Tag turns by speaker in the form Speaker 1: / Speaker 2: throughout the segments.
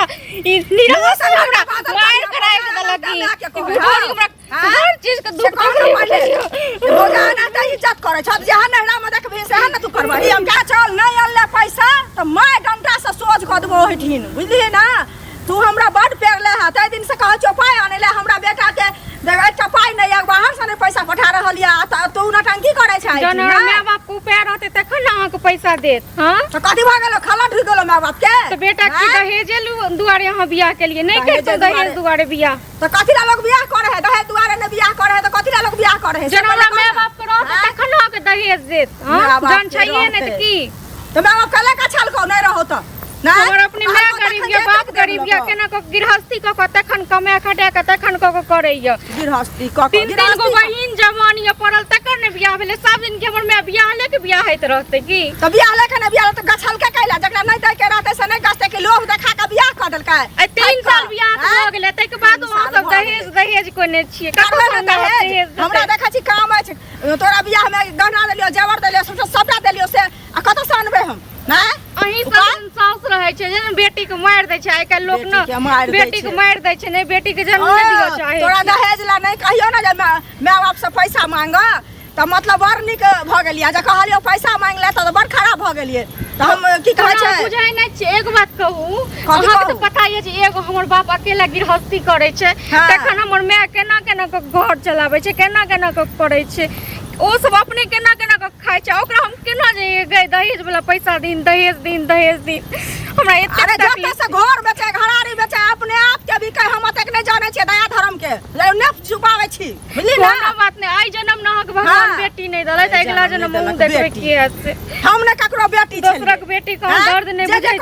Speaker 1: निरवा से हमरा मार कराए के लगी हर चीज के दुख
Speaker 2: भोगाना त इज्जत करे छ जहां नहरा में देखबे से न तू करबही हम क्या चल नहीं अल्ले पैसा त मैं डंडा से सोच क देबो हठिन बुझलिए ना तू हमरा बड़ पेरले है तै दिन से कह चौपाई आने ले हमरा बेटा के देगा चौपाई नहीं एक बाहर से पैसा पठा रहलिया त तू नटंकी करे छै
Speaker 1: जन माय बाप को पैर रहते तखन ना के पैसा देत हां
Speaker 2: त कथि भ गेल खाला ढुक गेल माय बाप के
Speaker 1: त बेटा के दहेज लू दुआरे यहां बियाह के लिए नहीं करतो दहेज दुआरे बियाह
Speaker 2: त कथि ला लोग बियाह करे है दहेज दुआरे ने बियाह करे है त कथि ला लोग बियाह करे है
Speaker 1: जन माय बाप को रहते तखन ना के दहेज देत हां जन चाहिए नहीं त की
Speaker 2: त माय बाप कले का छल को नहीं रहो त ना
Speaker 1: हमर अपने माय गरीब या बाप गरीब या केना को गृहस्थी को तखन कमा खटा के तखन को करैया
Speaker 2: गृहस्थी को
Speaker 1: तीन गो बहिन जवान या पड़ल तखन ने बियाह भेले सब दिन के हमर माय बियाह लेके बियाह हैत रहते की
Speaker 2: त बियाह लेके ने बियाह त गछल के कैला जकरा नहीं दे के रहते से नहीं गछते के लोग देखा के बियाह कर देल के
Speaker 1: 3 साल बियाह हो गेले तै के बाद हम सब दहेज कोने छिए
Speaker 2: दहेज हमरा देखा छी काम है तोरा बियाह में गहना देलियो जेवर देलियो सबटा देलियो से आ कत से अनबे हम ना
Speaker 1: अही सब सास रहे छै जे बेटी के मार दे छै आइ काल लोग न बेटी के मार दे छै नहीं बेटी के जन्म नहीं दियो चाहे
Speaker 2: तोरा दहेज ला नहीं कहियो ना जे माय बाप से पैसा मांग त मतलब बड़ निक भ गेलिया जे कहलियो पैसा मांग ले त बड़ खराब भ गेलिए त हम की कहै छै
Speaker 1: बुझाय नै छै एक बात कहू अहाँ के त पता ये जे एगो हमर बाप अकेला गृहस्थी करे छै तखन हमर माय केना केना के घर चलाबै छै केना केना के करे छै ओ सब अपने केना केना के खाय छै ओकरा हम केना जे गए दहेज वाला पैसा दिन दहेज दिन हमरा एते
Speaker 2: जते से घर बेचे घरारी बेचे अपने आप के भी कह हम तक नहीं जाने छै दया धर्म के ने छुपावे छी बुझली ना
Speaker 1: कोनो बात नहीं आई जन्म ना के भगवान बेटी नहीं दले त अगला जन्म मुंह देखबे की है
Speaker 2: हम ने ककरो बेटी छै
Speaker 1: दूसरा के बेटी का दर्द नहीं बुझै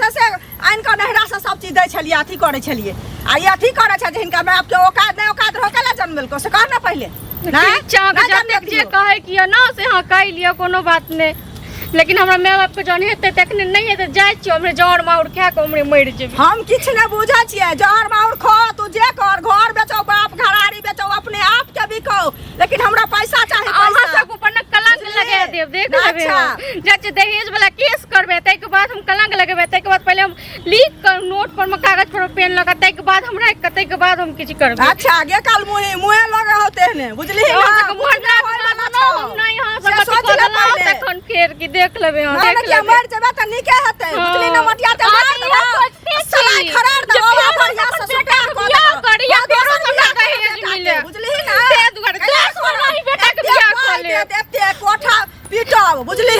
Speaker 1: छै
Speaker 2: से आइन का नहरा से सब चीज दै छलिए अथी करे छलिए आ ये अथी करे छै जिनका मैं आपके औकात नहीं औकात रोकेला जन्मल को से कहना पहले
Speaker 1: जे कहे कि ना से हाँ कह लिया कोनो बात नहीं लेकिन हमरा माय बाप के जन हेते तखने नहीं हेते जाय छी हमरे जहर माउर खा के हमरे मर जेबे
Speaker 2: हम किछ न बुझा छिए जहर माउर खा तू जे कर घर बेचो बाप घरारी बेचो अपने आप के बिको लेकिन हमरा पैसा चाहे पैसा
Speaker 1: अहाँ सब ऊपर न कलंक लगा देब देख लेबे जच दहेज वाला केस करबे तै के बाद हम कलंक लगेबे तै के बाद पहले हम लिख कर नोट पर में कागज पर पेन लगा तै के बाद हमरा तै के बाद हम किछ करबे
Speaker 2: अच्छा आगे काल मुहे लगे होते ने बुझली
Speaker 1: हम नहीं हां सब तखन फेर की देख लेबे हां देख लेबे
Speaker 2: मर जेबे त निके हेतै बुझली न मटिया ते मार दबो सलाई खरार दबो बढ़िया से सुटा
Speaker 1: बियाह करिया तोरो हमरा दहेज मिले
Speaker 2: बुझली ना
Speaker 1: ते दुगर नहीं बेटा के बियाह कर ले
Speaker 2: एते कोठा पीटब बुझली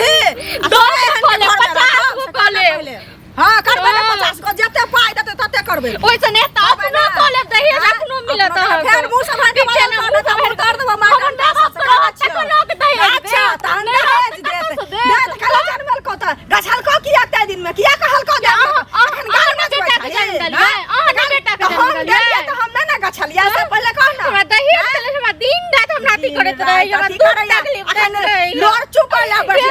Speaker 1: दस खोले 50 खोले
Speaker 2: हां करबे 50 को जते पाई देते तते करबे
Speaker 1: ओइसे ने त अपनो खोले दहेज अपनो मिलत है
Speaker 2: फेर मुंह से भागे कर देबो मार
Speaker 1: अच्छा
Speaker 2: अच्छा तहन दहेज देत देत कला जनमल को त गछल को किया तै दिन में किया कहल को दे अखन गाल में बेटा के जन्म दे बेटा के जन्म दे त हम ना गछलिया से पहले कह ना
Speaker 1: हमरा दहेज चले हमरा दिन रात हम नाती करत रहे हमरा तकलीफ देत रहे
Speaker 2: लोर चुपला बैठ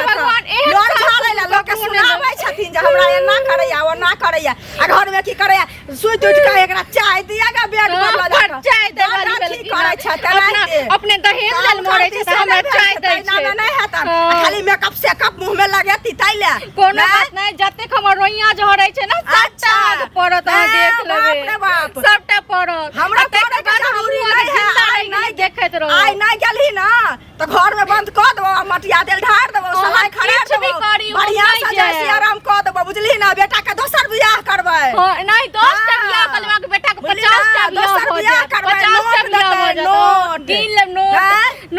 Speaker 2: लोर झाड़ैला लोग के सुनाबै छथिन जे हमरा एना करैया ओ ना करैया आ घर में की करैया सुइत उठ के एकरा चाय दिया गा बेड पर लगा
Speaker 1: चाय देवाली
Speaker 2: की करै छ त
Speaker 1: अपने दहेज लेल मरे छ त हमरा चाय दै छै
Speaker 2: ना नहीं हेता खाली मेकअप से कप मुंह में लगेती तैले
Speaker 1: कोनो बात नहीं जते हमर रोइया झरै छै ना अच्छा परत देख लेबे सबटा परत
Speaker 2: हमरा करे के जरूरी
Speaker 1: नहीं देखैत रहो
Speaker 2: आई नहीं गेलही ना त घर में बंद क देबो मटिया तेल ढार देबो सलाई खराब देबो बढ़िया से जैसे आराम क देबो बुझली ना बेटा के दोसर बियाह करबै
Speaker 1: नहीं दोसर बियाह करबा के बेटा के 50 टा बियाह हो जाए 50 टा बियाह हो जाए नोट गिन ले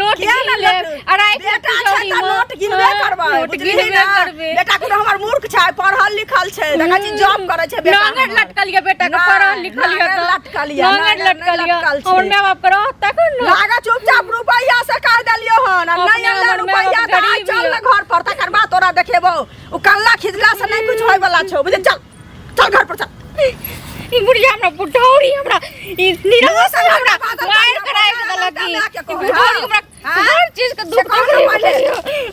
Speaker 1: नोट गिन ले अढ़ाई
Speaker 2: बेटा छै त नोट गिनबे करबै बुझली ना बेटा के हमर मूर्ख छै पढ़ल लिखल छै देखा छी जॉब करे छै बेटा
Speaker 1: नंगट लटकलिया बेटा के पढ़ल लिखलिया त
Speaker 2: लटकलिया
Speaker 1: नंगट लटकलिया हमर माय बाप करो तखन
Speaker 2: लागा चुपचाप रुपैया से कह देलियो हन नहीं अल्लाह रुपैया दे चल घर पर तकर बाद तोरा देखेबो ओ कल्ला खिजला से नहीं कुछ होय वाला छौ बुझे चल चल घर पर चल
Speaker 1: ई बुढ़िया हमरा बुढ़ौरी हमरा ई निरवा से हमरा मार कराए के लगी बुढ़ौरी हमरा हर चीज के दुख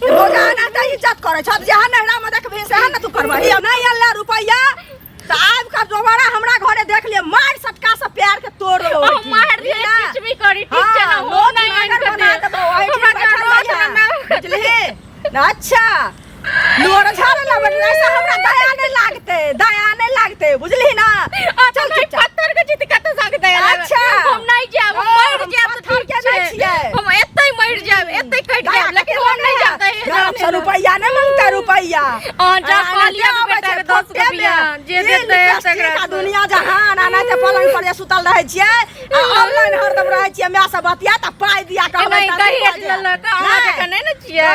Speaker 2: भोगाना त इज्जत करे छ जहां नहरा में देखबे से न तू करबही नहीं अल्लाह रुपैया त आब का दोबारा हमरा घरे देख ले मार सटका से प्यार के तोड़ दो
Speaker 1: मार दे कुछ भी करी ठीक छै ना वो नहीं आइन कर दे
Speaker 2: बुझली अच्छा नोर झाड़े ला बटला से हमरा दया नहीं लागते बुझली ना
Speaker 1: चल पत्थर के जीत कत सकते हैं
Speaker 2: अच्छा
Speaker 1: हम नहीं जाब मर जाब तो
Speaker 2: के नहीं छिए
Speaker 1: हम एतै मर जाब एतै कट जाब लेकिन हम नहीं जाते
Speaker 2: 100 रुपया नहीं मांगता रुपया
Speaker 1: जा पालिया बेटा के 10 रुपया जे देते
Speaker 2: तकरा दुनिया जहान आना ते पलंग पर सुतल रहै छियै ऑनलाइन हरदम रहै छियै मैं सब बतिया त पाई दिया कहबै
Speaker 1: नहीं दहेज लेलक अहाँ जका नहीं न छियै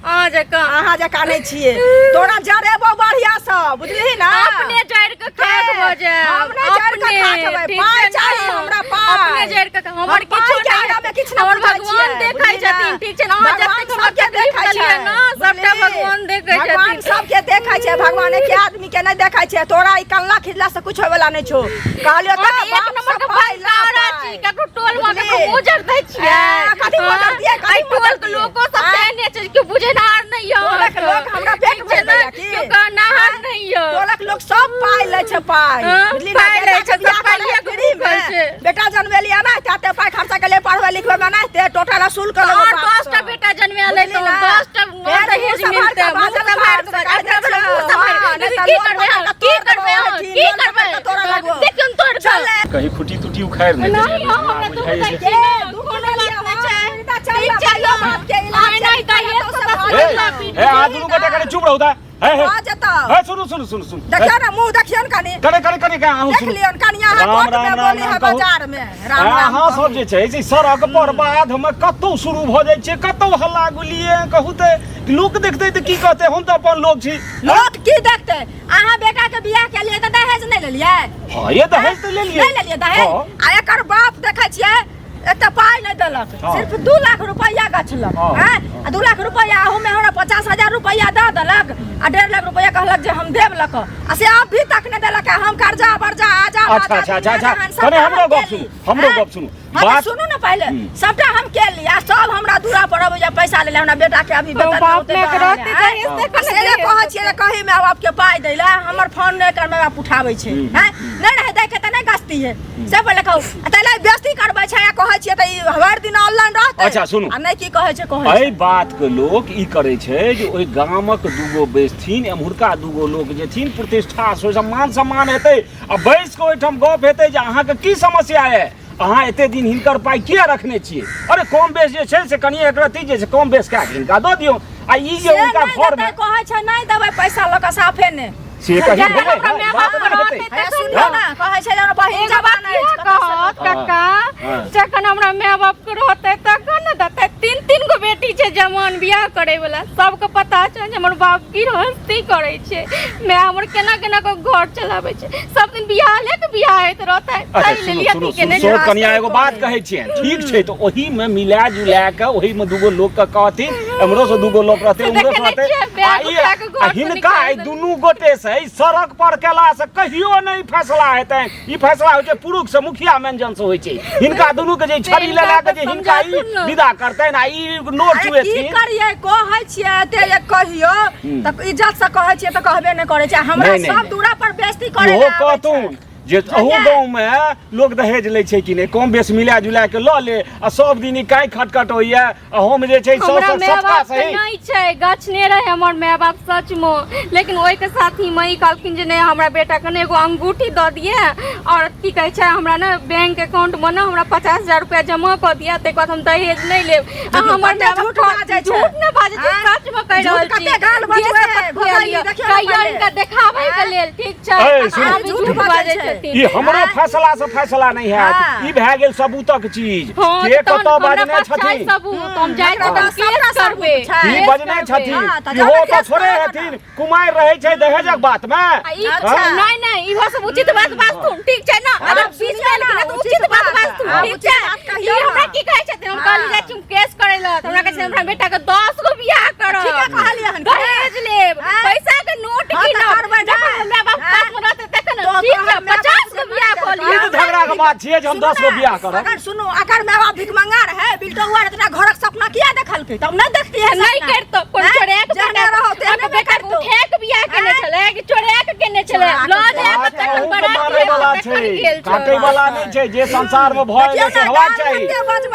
Speaker 1: अहाँ जका
Speaker 2: नहीं छियै तोरा जरेबो बढ़िया से बुझली ना
Speaker 1: अपने जड़ के खाक भ जाय
Speaker 2: अपने जड़ के खाक पाई चाहिए हमरा पाई
Speaker 1: अपने जड़ के हमर किछो नहीं हमर भगवान देखै छथिन ठीक छै ना अहाँ जते हमरा के देखै छियै ना सबटा भगवान देखै छथिन
Speaker 2: भगवान सबके देखै छै भगवान के आदमी के नहीं देखै छै तोरा ई कल्ला खिजला से कुछ होय वाला नहीं छौ कहलियो त
Speaker 1: एक नंबर के भाईचारा छी ककरो टोल में ककरो मोजर दै छियै
Speaker 2: कथि मोजर दिए कथि
Speaker 1: टोल के लोगो सब कहने छै कि बुझेनार नहीं हो
Speaker 2: टोलक लोग हमरा पेट में दैया की
Speaker 1: कहनार नहीं हो
Speaker 2: टोलक लोग सब पाई लै छै पाई बुझली ना
Speaker 1: ले छै सब पाइए गरीब छै
Speaker 2: बेटा जनवेलिया ना ताते पाई खर्चा के लिए पढ़वे लिखवे में नहीं ते टोटल असूल कर लो
Speaker 1: 10 टा बेटा जनवे ले तो 10 टा दहेज मिलते मुंह संभाल के की करबे तोरा लगो देखन तोड़ चल
Speaker 3: कहीं फुटी टूटी उखाड़
Speaker 1: नहीं हमरा तो बताइ छै दुकान लागै छै चल बात के इलाज नहीं दहेज सब
Speaker 3: ए आ दुनु गोटे करे चुप रहू ता
Speaker 2: आ जता
Speaker 3: ए सुनु
Speaker 2: देखियो ना मुंह देखियो न कनी
Speaker 3: करे का आहू
Speaker 2: देख
Speaker 3: सुनु
Speaker 2: लियो न कनिया हाथ में बोली है बाजार में राम राम
Speaker 3: हां सब जे छै से सड़क पर बाध हम कतौ शुरू भ जाय छै कतौ हल्ला गुलिए कहू ते लोग देखते त की कहते हम त अपन लोग छी
Speaker 2: लोग की देखते अहाँ बेटा के बियाह के लिए त दहेज नहीं लेलिए
Speaker 3: हां ये दहेज त ले लिए
Speaker 2: दहेज आ एकर बाप देखै छियै एक पाई नहीं देलक सिर्फ 2 लाख रुपया गछलक हैं 2 लाख रुपया आहू में हमरा 50,000 रुपया दे देलक आ 1.5 लाख रुपया कहलक जे हम देब लक आ से अभी तक नहीं देलक हम कर्जा बर्जा आजा
Speaker 3: अच्छा कने हमरो गप सुनु
Speaker 2: बात सुनू ना पहले सबटा हम के लिया सब हमरा दूरा पर अब पैसा ले हमरा बेटा के अभी बेटा
Speaker 1: बाप में करते दहेज से
Speaker 2: कहै छियै कहि माय बाप के पाई दैला हमर फोन नहीं कर माय बाप उठाबै छै हैं नहीं रहे दै के त नहीं गस्ती है से पहले कहू तैले बेइज्जती करबै छै कहै छियै त हर दिन ऑनलाइन रहतै
Speaker 3: अच्छा सुनू
Speaker 2: आ नहीं की कहै छै
Speaker 3: एहि बात के लोग ई करे छै जे ओइ गामक दूगो बेस्थिन एमहुरका दूगो लोग जेथिन प्रतिष्ठा सम्मान हेतै आ बैस के ओइठम गप हेतै जे अहाँ के की समस्या है अहाँ एते दिन हिनकर पाई किया रखने छियै अरे कम बेस जे छै से कनी एक रति जे छै कम बेस कए के हिनका दऽ दियौ आ ई जे उनका घर में
Speaker 2: कहै छै नहीं देबै पैसा लक साफे ने
Speaker 3: से कहि भेलै
Speaker 2: सुनो ना कहै छै जे बहिन जवान है
Speaker 1: कहत काका जखन हमरा माय बाप के रहते तखन न देते 3 गो बेटी छै जवान बियाह करे वाला सबके पता छै जे हमर बाप की हस्ती करे छै मैं हमर केना के घर चलाबै छै सब दिन बियाह लेके बियाह होइत रहते
Speaker 3: सुनो कनिया एगो बात कहै छियै ठीक छै त ओही में मिला जुला के ओही में दूगो लोग के कहथिन हमरो से दूगो लोग रहते हमरो से रहते आ हिनका ई दुनू गोटे से सड़क पर केला से कहियो नहीं फैसला हेतै ई फैसला होय छै पुरुष से मुखिया मेंजन से होय छै हिनका दुनू के जे छड़ी ले के जे हिनका ई विदा करतै ना ई नोट छुए छी
Speaker 2: की करियै कहै छियै ते कहियो त इज्जत से कहै छियै त कहबे नहीं करै छै हमरा सब दूरा पर बेइज्जती करे
Speaker 3: हो कहतून जे अहू गांव में लोग दहेज ले छै कि नहीं कम बेस मिला जुला के ल ले आ सब दिन ई काई खटखट होइया आ हम जे छै सचका सही
Speaker 1: नहीं छै गछने रहे हमर माय बाप सच में लेकिन ओइ के साथ ही मई कहलखिन जे नहीं हमरा बेटा के एगो अंगूठी द दिए और की कहै छै हमरा ना बैंक अकाउंट में ना हमरा 50,000 रुपया जमा क दिया ते बाद हम दहेज नहीं लेब हमर
Speaker 2: झूठ बाजै छै
Speaker 1: झूठ न बाजै छै सच में कह रहल छी
Speaker 2: कते गाल बजबै
Speaker 1: कहियो इनका देखाबै के लेल ठीक छै झूठ बाजै छै
Speaker 3: ई हमरो फैसला से फैसला नहीं है ई भए गेल सबूतक चीज के कत बजने छथिन
Speaker 1: सबूत हम जाय त केस करबे
Speaker 3: ई बजने छथिन इहो त छोड़े हथिन कुमार रहै छै दहेजक बात में
Speaker 1: नहीं नहीं इहो सब उचित बात बाजथुन ठीक छै ना अगर बीच में लेकिन तो उचित बात बाजथुन ठीक छै ई हमरा की कहै छथिन हम कहली जा तुम केस करै ल हमरा कहै छै हमरा बेटा के 10 गो बियाह करब
Speaker 2: ठीक है कहलिए हन
Speaker 1: दहेज लेब पैसा के नोट गिनब हमरा बाप पास में रहते तखन ठीक है 50 गो बियाह कर लिया
Speaker 3: ई झगड़ा के बात छियै जे हम 10 गो बियाह करब
Speaker 2: अगर सुनो अगर माय बाप भिखमंगा रहे बिल्डोवा इतना घरक सपना किया देखलकै तब नहीं देखती है
Speaker 1: नहीं करतो कोन चोरे के
Speaker 2: जाने रहो ते
Speaker 1: बेटा उठे के बियाह केने छले कि चोरे के केने छले ल जाए तखन बरात
Speaker 3: छै, काटे वाला नहीं छै, जे संसार में भय ले से हेबाक चाही।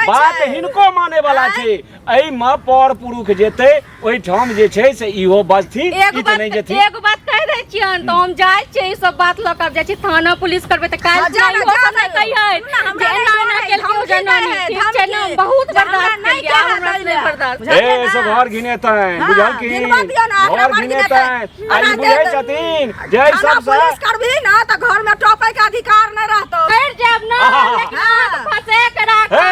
Speaker 3: बात हिनको माने वाला छै, एहि में पर पुरुष जेतै ओहि ठाम जे छै से इहो बजथिन, ई त नहीं जेथिन।
Speaker 1: एगो बात कह दै छियन त हम जाइ छै ई सब बात ल के जाइ छी थाना पुलिस करबे त काल नहीं हो सब नहीं कहिए जे एना एना केलकियो जनानी, ठीक छै ना, बहुत बर्दाश्त कर लिया, हमरा से नहीं बर्दाश्त।
Speaker 3: ए से घर घिनेतै, बुझल की घर घिनेतै, आई बुझै छथिन जय सब
Speaker 2: पुलिस करबी ना त घर में टोपे के अधिकार नहीं रहतो।
Speaker 1: फिर जब ना लेकिन फंसे के राख
Speaker 3: हे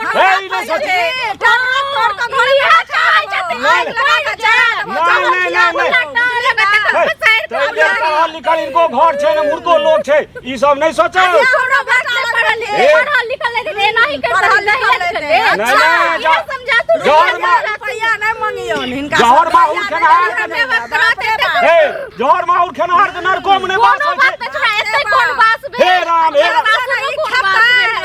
Speaker 3: हे नहीं सोची
Speaker 2: तोर का घर में चाहे छथिन लगा के जा
Speaker 3: निकल इनको घर छै ना, मुर्दो लोग छै, ई सब नहीं सोचो।
Speaker 2: हमरा बेटा पढ़ल है,
Speaker 1: पढ़ल लिखल है, एना ही कर सकते हैं।
Speaker 3: नहीं
Speaker 1: ये समझा तू
Speaker 3: जहर माँ
Speaker 2: रुपया नहीं मांगियोन हिनका
Speaker 3: जहर माँ उठ खेनहार हे जहर माँ उठ खेनहार के नरको में बास
Speaker 1: कोनो
Speaker 3: होय
Speaker 1: बात पे
Speaker 3: छै।
Speaker 1: छोड़ा एते कोन बास बे
Speaker 3: हे राम हे राम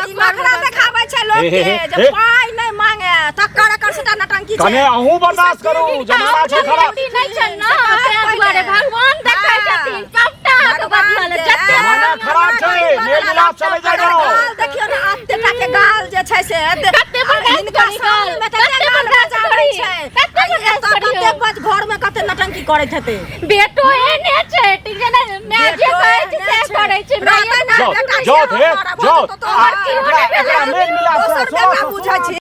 Speaker 2: ई मखरा देखाबै छै लोग के जे पाई नहीं मांगे तकर एकर सेटा नटंकी छै।
Speaker 3: कने अहूँ बर्दाश्त करू, जमाना छै खराब।
Speaker 1: नहीं छै ना ते दुआरे भगवान देखै छथिन सबटा के बदला ले जत्ते
Speaker 3: जमाना खराब छै, मेल मिलाप चले जाओ।
Speaker 2: देखियो ना आते टा के गाल जे छै से
Speaker 1: कत्ते बर्दाश्त करी गाल, कत्ते बर्दाश्त करी कत्ते बर्दाश्त करी
Speaker 2: कत्ते बच घर में कत्ते नटंकी करैत हेतै।
Speaker 1: बेटो एने छै, ठीक छै ना, मैं जे कहै छी से करै छै, मैं
Speaker 3: जाओ थे जाओ
Speaker 2: तोहर की होने भेलै,
Speaker 3: मेल मिलाप
Speaker 2: दोसर बेटा बुझै छी।